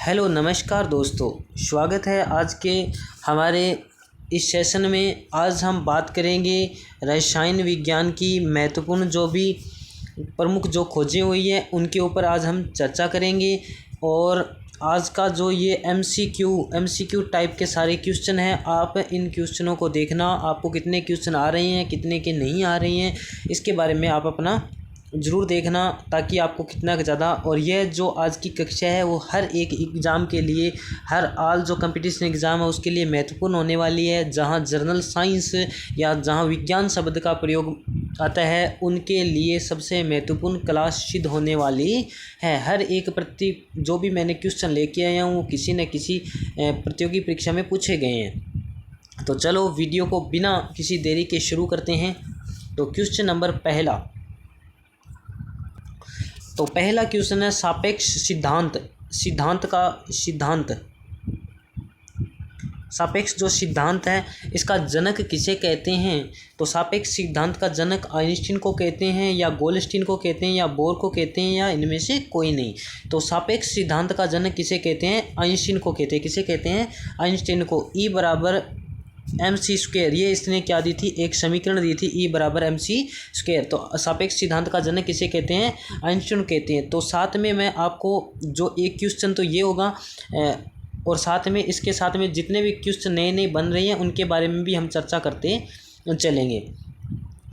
Hello नमस्कार दोस्तों, स्वागत है आज के हमारे इस सेशन में। आज हम बात करेंगे रसायन विज्ञान की महत्वपूर्ण जो भी प्रमुख जो खोजें हुई है उनके ऊपर आज हम चर्चा करेंगे। और आज का जो ये एमसीक्यू टाइप के सारे क्वेश्चन हैं, आप इन क्वेश्चनों को देखना, आपको कितने क्वेश्चन आ रहे हैं कितने के नहीं आ रहे हैं इसके बारे में आप अपना ज़रूर देखना, ताकि आपको कितना ज़्यादा। और यह जो आज की कक्षा है वो हर एक एग्ज़ाम के लिए, हर आल जो कंपटीशन एग्ज़ाम है उसके लिए महत्वपूर्ण होने वाली है। जहां जनरल साइंस या जहां विज्ञान शब्द का प्रयोग आता है उनके लिए सबसे महत्वपूर्ण क्लास सिद्ध होने वाली है। हर एक जो भी मैंने क्वेश्चन लेके आया हूँ वो किसी न किसी प्रतियोगी परीक्षा में पूछे गए हैं। तो चलो वीडियो को बिना किसी देरी के शुरू करते हैं। तो क्वेश्चन नंबर पहला क्वेश्चन है सापेक्ष सापेक्ष जो सिद्धांत है इसका जनक किसे कहते हैं। तो सापेक्ष सिद्धांत का जनक आइंस्टीन को कहते हैं, या गोल्डस्टीन को कहते हैं, या बोर को कहते हैं, या इनमें से कोई नहीं। तो सापेक्ष सिद्धांत का जनक किसे कहते हैं? आइंस्टीन को कहते हैं। किसे कहते हैं? आइंस्टीन को। E बराबर mc², ये इसने क्या दी थी? एक समीकरण दी थी, E बराबर mc²। तो सापेक्ष सिद्धांत का जनक किसे कहते हैं? आइंस्टीन कहते हैं। तो साथ में मैं आपको जो एक क्वेश्चन तो ये होगा, और साथ में इसके साथ में जितने भी क्वेश्चन नए बन रहे हैं उनके बारे में भी हम चर्चा करते चलेंगे।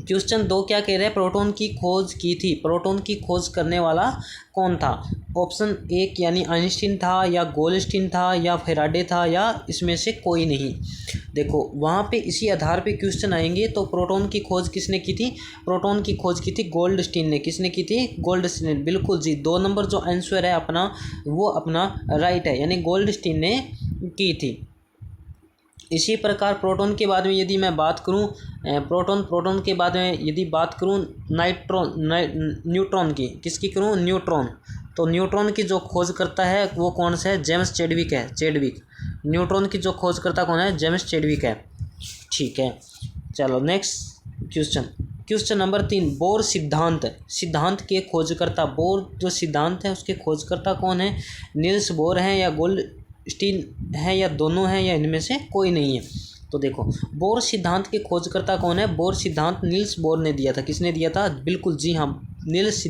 क्वेश्चन 2 क्या कह रहे हैं? प्रोटॉन की खोज की थी। प्रोटॉन की खोज करने वाला कौन था? ऑप्शन 1 यानी आइंस्टीन था, या गोल्डस्टीन था, या फैराडे था, या इसमें से कोई नहीं। देखो वहाँ पे इसी आधार पे क्वेश्चन आएंगे। तो प्रोटॉन की खोज किसने की थी? प्रोटॉन की खोज की थी गोल्डस्टीन ने। किसने की थी? गोल्डस्टीन ने। बिल्कुल जी, 2 नंबर जो आंसर है अपना वो अपना राइट है, यानी गोल्डस्टीन ने की थी। इसी प्रकार प्रोटॉन के बाद में यदि मैं बात करूं, प्रोटॉन के बाद में यदि बात करूं न्यूट्रॉन की, किसकी करूं? न्यूट्रॉन। तो न्यूट्रॉन की जो खोज करता है वो कौन सा है? जेम्स चैडविक है। न्यूट्रॉन की जो खोज करता कौन है? जेम्स चैडविक है। ठीक है, चलो नेक्स्ट क्वेश्चन नंबर 3। बोर सिद्धांत के खोजकर्ता। बोर जो सिद्धांत है उसके खोजकर्ता कौन है? नील्स बोर हैं, या गोल्डस्टीन है, या दोनों हैं, या इनमें से कोई नहीं है। तो देखो बोर सिद्धांत के खोजकर्ता कौन है? बोर सिद्धांत नील्स बोर ने दिया था। किसने दिया था? बिल्कुल जी हाँ, नील्स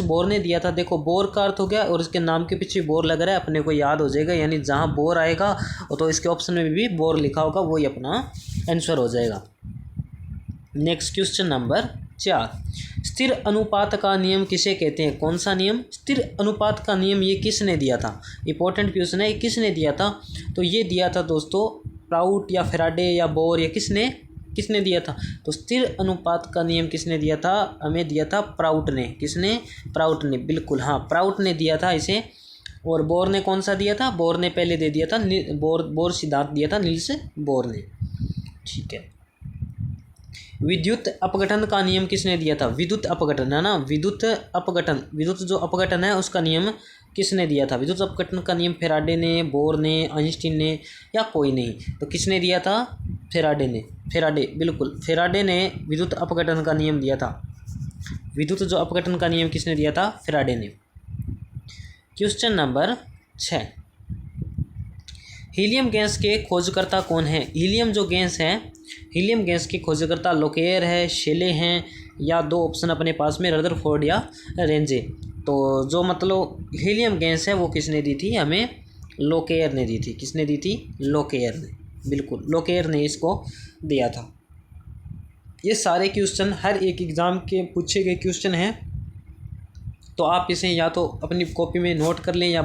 बोर ने दिया था। देखो बोर का अर्थ हो गया, और इसके नाम के पीछे बोर लग रहा है, अपने को याद हो जाएगा। यानी जहाँ बोर आएगा तो इसके ऑप्शन में भी बोर लिखा होगा, वही अपना आंसर हो जाएगा। Next question number 4। स्थिर अनुपात का नियम किसे कहते हैं? कौन सा नियम? स्थिर अनुपात का नियम। ये किसने दिया था? इंपॉर्टेंट क्वेश्चन है, ये किसने दिया था? तो ये दिया था दोस्तों प्राउट, या फैराडे, या बोर, या किसने दिया था? तो स्थिर अनुपात का नियम किसने दिया था? हमें दिया था प्राउट ने। किसने? प्राउट ने। बिल्कुल हाँ, प्राउट ने दिया था इसे। और बोर ने कौन सा दिया था? बोर ने पहले दे दिया था, बोर सिद्धांत दिया था नील्स बोर ने। ठीक है। विद्युत अपघटन का नियम किसने दिया था? विद्युत अपघटन है ना, विद्युत जो अपघटन है उसका नियम किसने दिया था? विद्युत अपघटन का नियम फैराडे ने, बोर ने, आइंस्टीन ने, या कोई नहीं। तो किसने दिया था? फैराडे। बिल्कुल फैराडे ने विद्युत अपघटन का नियम दिया था। विद्युत जो अपघटन का नियम किसने दिया था? फैराडे ने। Question number 6। हीलियम गैस के खोजकर्ता कौन है? हीलियम जो गैस है, हीलियम गैस के खोजकर्ता लोकेयर है, शेले हैं, या 2 ऑप्शन अपने पास में रदरफोर्ड या रेंजे। तो जो मतलब हीलियम गैस है वो किसने दी थी? हमें लोकेयर ने दी थी। किसने दी थी? लोकेयर ने। बिल्कुल लोकेयर ने इसको दिया था। ये सारे क्वेश्चन हर एक एग्ज़ाम के पूछे गए क्वेश्चन हैं। तो आप इसे या तो अपनी कॉपी में नोट कर लें, या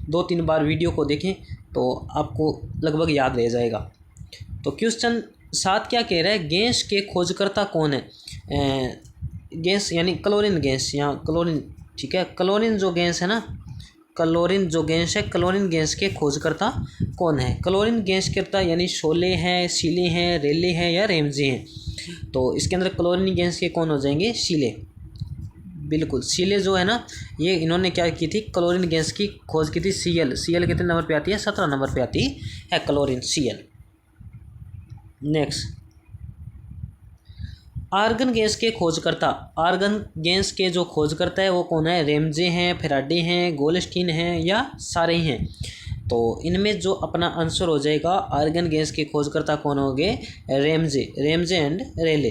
2-3 बार वीडियो को देखें तो आपको लगभग याद रह जाएगा। तो क्वेश्चन 7 क्या कह रहा है? गैस के खोजकर्ता कौन है? गैस यानी क्लोरीन गैस, यहाँ क्लोरीन। ठीक है, क्लोरीन जो गैस है ना, क्लोरीन गैस के खोजकर्ता कौन है? क्लोरीन गैस करता यानी शोले हैं, सीले हैं, रेले हैं, या रेमजे हैं। तो इसके अंदर क्लोरीन गैस के कौन हो जाएंगे? सीले। बिल्कुल सीले जो है ना, ये इन्होंने क्या की थी? क्लोरीन गैस की खोज की थी। सीएल कितने नंबर पे आती है? 17 नंबर पे आती है chlorine, CL. Next, argon gas के खोजकर्ता, आर्गन गैस के जो खोजकर्ता है वो कौन है? रेमजे हैं, फेराडे हैं, गोल्डस्टीन हैं या सारे ही हैं? तो इनमें जो अपना आंसर हो जाएगा आर्गन गैस के खोजकर्ता कौन हो गए? रेमजे एंड रेले,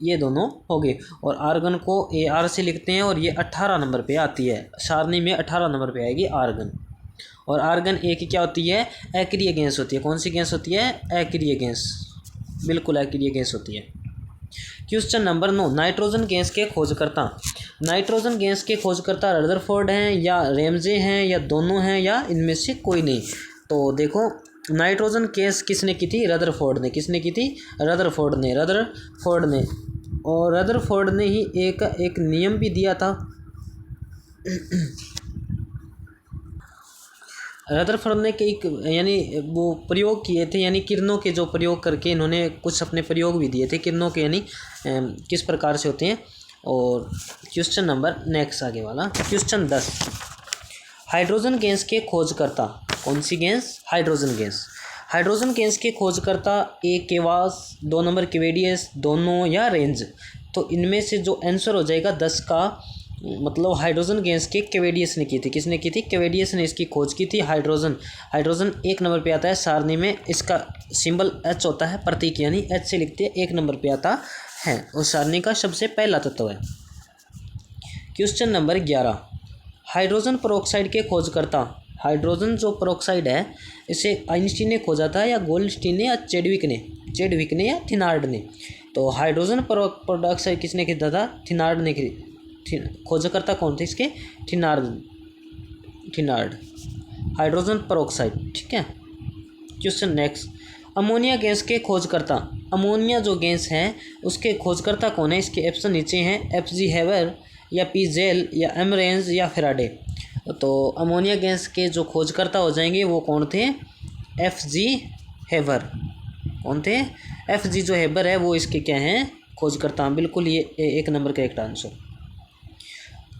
ये दोनों हो गए। और आर्गन को AR से लिखते हैं और ये 18 नंबर पे आती है, सारणी में 18 नंबर पे आएगी आर्गन। और आर्गन ए की क्या होती है? एक्रिय गैस होती है। कौन सी गैस होती है? एक्रिय गैस, बिल्कुल एक्रिय गैस होती है। क्वेश्चन नंबर 9, नाइट्रोजन गैस के खोजकर्ता। नाइट्रोजन गैस के खोजकर्ता रदरफोर्ड हैं या रेमजे हैं या दोनों हैं या इनमें से कोई नहीं? तो देखो नाइट्रोजन गैस किसने की थी? रदरफोर्ड ने। किसने की थी? रदरफोर्ड ने। और रदरफोर्ड ने ही एक नियम भी दिया था। रदरफोर्ड ने यानी वो प्रयोग किए थे, यानी किरणों के जो प्रयोग करके इन्होंने कुछ अपने प्रयोग भी दिए थे किरणों के, यानी किस प्रकार से होते हैं। और क्वेश्चन नंबर नेक्स्ट आगे वाला क्वेश्चन 10, हाइड्रोजन गैस के खोजकर्ता। कौन सी gas? Hydrogen gas. Hydrogen gas के खोजकर्ता ए केवास, 2 नंबर केवेडियस, दोनों या रेंज। तो इनमें से जो आंसर हो जाएगा 10 का, मतलब हाइड्रोजन गैस के केवेडियस ने की थी। किसने की थी? केवेडियस ने इसकी खोज की थी। हाइड्रोजन 1 नंबर पे आता है सारणी में, इसका सिंबल H होता है, प्रतीक यानी H से लिखते हैं, 1 नंबर पे आता है और सारणी का सबसे पहला तत्व है। क्वेश्चन नंबर 11, हाइड्रोजन पेरोक्साइड के खोजकर्ता। हाइड्रोजन जो पेरोक्साइड है इसे आइंस्टीन ने खोजा था या गोल्डस्टीन ने या चेडविक ने या थिनार्ड ने? तो हाइड्रोजन पेरोक्साइड किसने खरीदा था? थिनार्ड ने खोजकर्ता कौन थे इसके? थिनार्ड। हाइड्रोजन पेरोक्साइड, ठीक है। क्वेश्चन नेक्स्ट, अमोनिया गैस के खोजकर्ता। अमोनिया जो गैस है उसके खोजकर्ता कौन है? इसके ऑप्शन नीचे हैं, FG हेवर या P जेल या M रेंज या फेराडे। तो अमोनिया गैस के जो खोजकर्ता हो जाएंगे वो कौन थे? FG हेवर। कौन थे? FG जो हेवर है वो इसके क्या हैं? खोजकर्ता। बिल्कुल ये 1 number correct answer.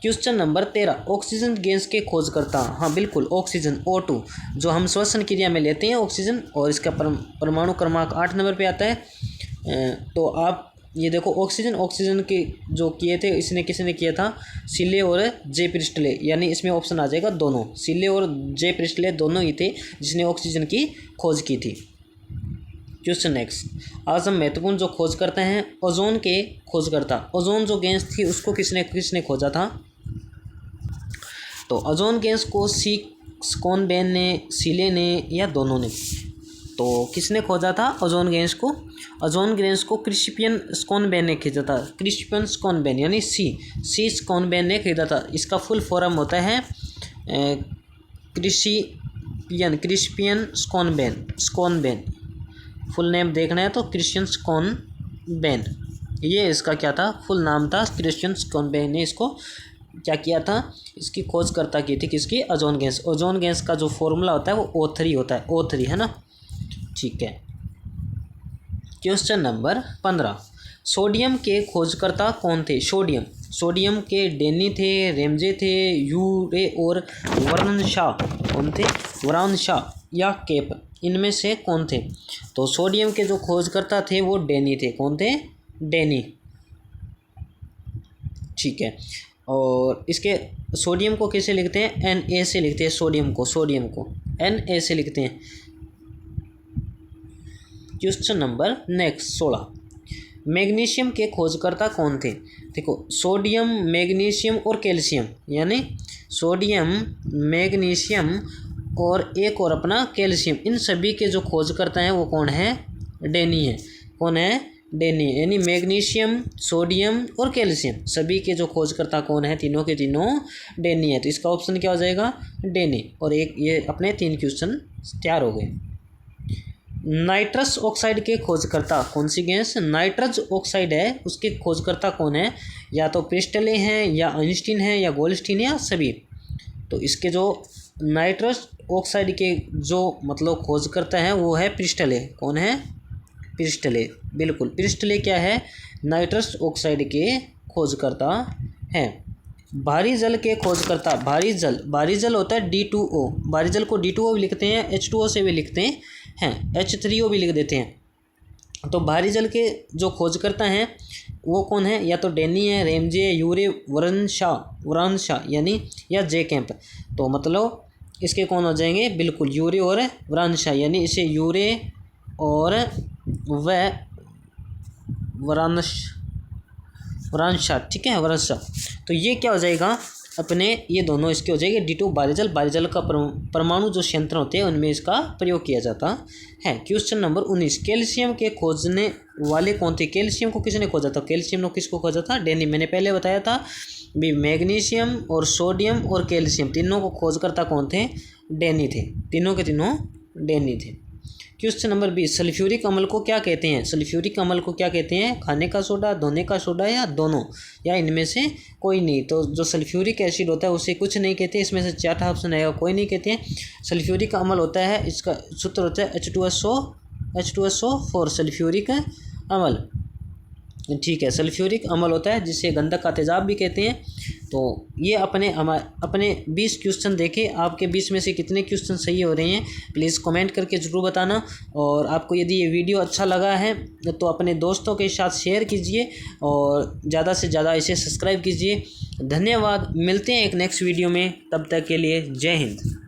Question number 13, oxygen gas के खोजकर्ता। हाँ बिल्कुल, ऑक्सीजन O2 जो हम श्वसन क्रिया में लेते हैं ऑक्सीजन, और इसका परमाणु क्रमांक 8 नंबर पे आता है। तो आप ये देखो ऑक्सीजन के जो किए थे इसने किसने किया था? सिले और जे प्रिस्टले, यानी इसमें ऑप्शन आ जाएगा दोनों, सिले और जे प्रिस्टले दोनों ही थे जिसने ऑक्सीजन की खोज की थी। क्वेश्चन नेक्स्ट, आज हम महत्वपूर्ण जो खोज करते हैं ओजोन के खोजकर्ता। ओजोन जो गैस थी उसको किसने खोजा था? तो ओजोन गैस को स्कोनबेन ने, सिले ने या दोनों ने? तो किसने खोजा था ओजोन गैस को? ओजोन गैस को क्रिस्पियन स्कोनबेन ने खरीदा था। क्रिस्पियन स्कोनबेन यानी सी स्कोनबेन ने खरीदा था। इसका फुल फॉर्म होता है क्रिस्पियन स्कोनबेन। फुल नेम देखना है तो क्रिस्पियन स्कोनबेन, ये इसका क्या था? फुल नाम था। क्रिस्पियन स्कोनबेन ने इसको क्या किया था? इसकी खोजकर्ता की थी। किसकी? Ozone gas. ओजोन गैस का जो फॉर्मूला होता है वो O3 होता है, O3 है ना, ठीक है। क्वेश्चन नंबर 15, सोडियम के खोजकर्ता कौन थे? सोडियम के डेनी थे, रेमजे थे, यूरे और वर्नशाह। कौन थे? वर्नशाह या केप, इनमें से कौन थे? तो सोडियम के जो खोजकर्ता थे वो डेनी थे। कौन थे? डेनी, ठीक है। और इसके सोडियम को कैसे लिखते हैं? Na से लिखते हैं सोडियम को Na से लिखते हैं। क्वेश्चन नंबर नेक्स्ट 16, मैग्नीशियम के खोजकर्ता कौन थे? देखो सोडियम, मैग्नीशियम और कैल्शियम, यानी सोडियम, मैग्नीशियम और एक और अपना कैल्शियम, इन सभी के जो खोजकर्ता हैं वो कौन है? डेनी है। कौन है? डेनी, यानी मैग्नीशियम, सोडियम और कैल्शियम सभी के जो खोजकर्ता कौन है? तीनों के तीनों डेनी है। तो इसका ऑप्शन क्या हो जाएगा? डेनी। और एक ये अपने 3 क्वेश्चन तैयार हो गए। नाइट्रस ऑक्साइड के खोजकर्ता। कौन सी गैस? नाइट्रस ऑक्साइड है, उसके खोजकर्ता कौन है? या तो प्रिस्टले हैं या आइंस्टीन है या गोल्डस्टीन या सभी। तो इसके जो नाइट्रस ऑक्साइड के जो मतलब खोजकर्ता हैं वो है प्रिस्टले। कौन है? प्रिस्टले, बिल्कुल। प्रिस्टले क्या है? नाइट्रस ऑक्साइड के खोजकर्ता हैं। भारी जल के खोजकर्ता। भारी जल होता है D2O। भारी जल को D2O भी लिखते हैं, H2O से भी लिखते हैं, H3O भी लिख देते हैं। तो भारी जल के जो खोजकर्ता हैं वो कौन है, या तो डेनी है, रेमजे, यूरे, वरानशाह यानी या जे कैंप। तो मतलब इसके कौन हो जाएंगे, बिल्कुल यूरे और वरानशाह, यानी इसे यूरे और वरानशाह, ठीक है, वरानशाह। तो ये क्या हो जाएगा अपने, ये दोनों इसके हो जाएंगे डिटो बारीजल। बारीजल का परमाणु जो संयंत्र होते हैं उनमें इसका प्रयोग किया जाता है। क्वेश्चन नंबर 19, कैल्शियम के खोजने वाले कौन थे। कैल्शियम को किसने खोजा था, कैल्शियम ने किसको खोजा था, डेनी। मैंने पहले बताया था भी, मैग्नीशियम और सोडियम और कैल्शियम तीनों को खोजकर्ता कौन थे, डेनी थे, तीनों के तीनों डेनी थे। क्वेश्चन नंबर 20, सल्फ्यूरिक अम्ल को क्या कहते हैं। सल्फ्यूरिक अम्ल को क्या कहते हैं, खाने का सोडा, धोने का सोडा, या दोनों, या इनमें से कोई नहीं। तो जो सल्फ्यूरिक एसिड होता है उसे कुछ नहीं कहते, इसमें से चौथा ऑप्शन आएगा, कोई नहीं कहते हैं। सल्फ्यूरिक अम्ल होता है, इसका सूत्र होता है H2SO4, सल्फ्यूरिक अम्ल, ठीक है, सल्फ्यूरिक अम्ल होता है जिसे गंधक का तेजाब भी कहते हैं। तो ये अपने 20 क्वेश्चन देखे, आपके 20 में से कितने क्वेश्चन सही हो रहे हैं प्लीज़ कमेंट करके ज़रूर बताना। और आपको यदि ये वीडियो अच्छा लगा है तो अपने दोस्तों के साथ शेयर कीजिए और ज़्यादा से ज़्यादा इसे सब्सक्राइब कीजिए। धन्यवाद, मिलते हैं एक नेक्स्ट वीडियो में, तब तक के लिए जय हिंद।